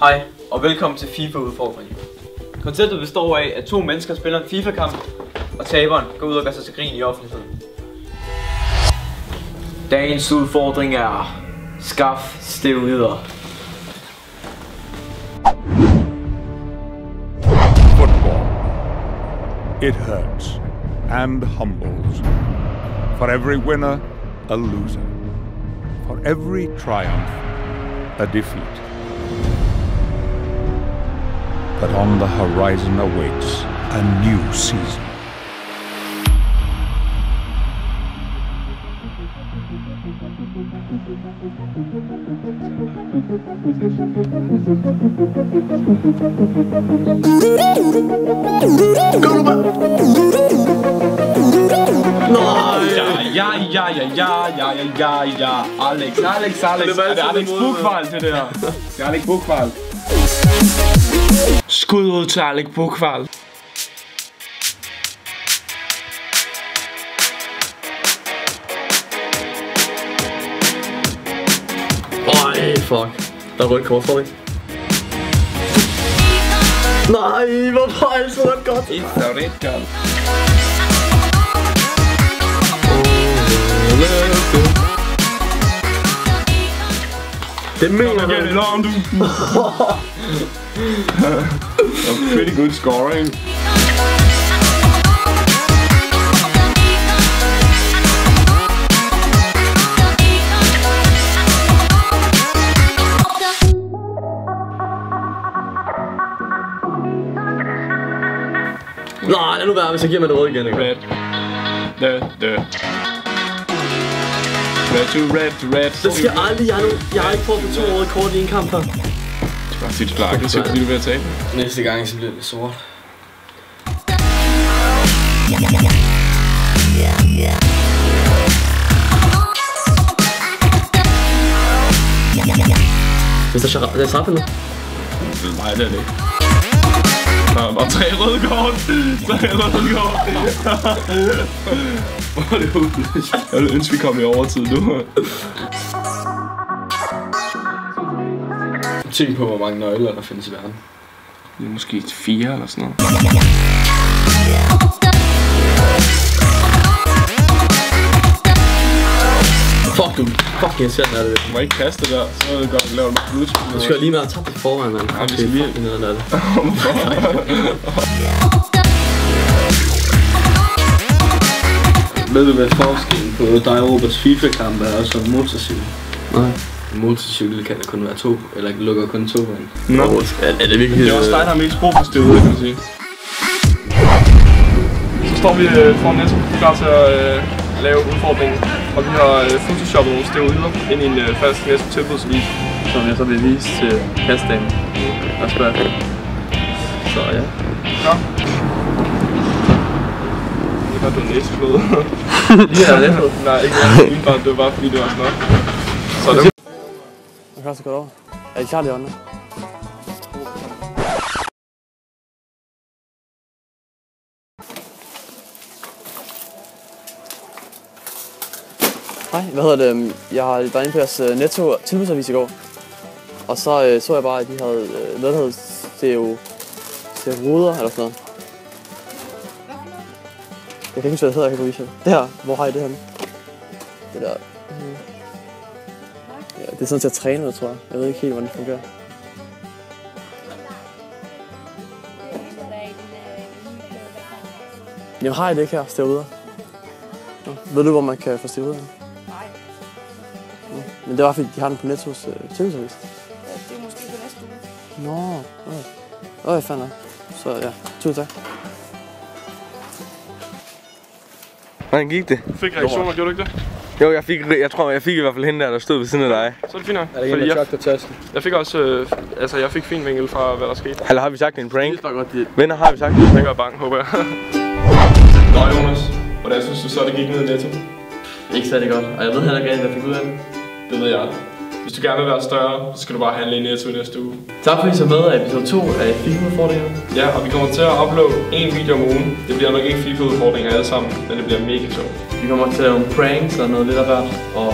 Hej, og velkommen til FIFA-udfordringen. Konceptet består af, at 2 mennesker spiller en FIFA-kamp, og taberen går ud og gør sig til grin i offentligheden. Dagens udfordring er: skaf steroider. Football. It hurts and humbles. For every winner, a loser. For every triumph, a defeat. But on the horizon awaits a new season. Ja. Alex. Det er Alex Bukvald til det her. Det er Alex Bukvald. Skud ud til Alex Bukvald. Fuck. Der er rødt kort, sorry. Nej, hvorfor er det så godt? It's a red card. Det mener Get it on, du. Pretty good scoring. Nej, lad nu være, hvis jeg giver mig det røde igen, ikke? Red. Red. Det skal aldrig, jeg har ikke prøvet på 2 røde kort i en kamp her. Du skal bare sige, du klarer aggressivt, fordi du er ved at tabe. Næste gang, så bliver det sort. Hvis der er straffe nu? Nej, det er det ikke. Der er bare 3 røde kort. 3 røde kort. Hvor er det håbløst. Jeg ville ønske, vi kom i overtid nu. Tænk på, hvor mange nøgler der findes i verden. Det er måske 4 eller sådan noget. Fuck du. Fuck, jeg ser den af det. Du må ikke kaste der, så er det godt at lave en blodspil. Du skal lige med at tage det foran, mand. Ja, vi skal lige ned af det. Ved du hvad forskellen på dig og Roberts FIFA-kamp er, og så en motorcykel? Nej. En motorcykel kan der kun være 2, eller lukker kun 2 ind. Nå. Er det virkelig... Det er også dig, der har mest brug for steroider, kan man sige. Så står vi foran Netto, klar til at lave udfordringen. Og vi har photoshoppet nogle steroider ind i en fast Netto tilbudsvis, som jeg så vil vise til kastdagen. Og spørge. Så ja. Ja. Det var du næstflod. Ja, det Nej, ikke bare, det var bare fordi det var sådan noget. Så det Jeg kan også gå over. Er det Charlie ånden? Hej, hvad hedder det? Jeg var inde på jeres Netto tilbudsavis i går. Og så så jeg bare, at de havde noget, der hed steroider eller sådan noget. Jeg kan ikke huske, hvad det hedder, jeg kan vise det her, hvor har I det henne? Det der. Ja, det er sådan til at træne med, tror jeg. Jeg ved ikke helt, hvordan det fungerer. Jamen har I det ikke her, steroider? Ja. Ved du, hvor man kan få steroider? Nej. Ja. Men det var fordi, de har den på Nettos tilbudsavis. Ja, det er måske på næste uge. Nå, okay, fandme. Så ja, tusind tak. Hvordan gik det? fik reaktioner, gjorde du ikke det? Jo, jeg tror, jeg fik i hvert fald hende der stod ved siden af dig. Så er det fint nok. Er det en, der tjokte tasken? Jeg fik også, jeg fik fin vinkel fra, hvad der skete. Eller har vi sagt det en prank? Det er godt, det. Venner, har vi sagt det? Den gør bang, håber jeg. Nå Jonas, hvordan synes du så, det gik ned i Netto? Ikke særlig godt, og jeg ved heller ikke, hvad jeg fik ud af det. Det ved jeg. Hvis du gerne vil være større, så skal du bare handle i Netto i næste uge. Tak fordi I så med af episode 2 af FIFA-udfordringer. Ja, og vi kommer til at uploade 1 video om ugen. Det bliver nok ikke FIFA-udfordringer alle sammen, men det bliver mega sjovt. Vi kommer til at lave nogle pranks og noget lidt af hvert, og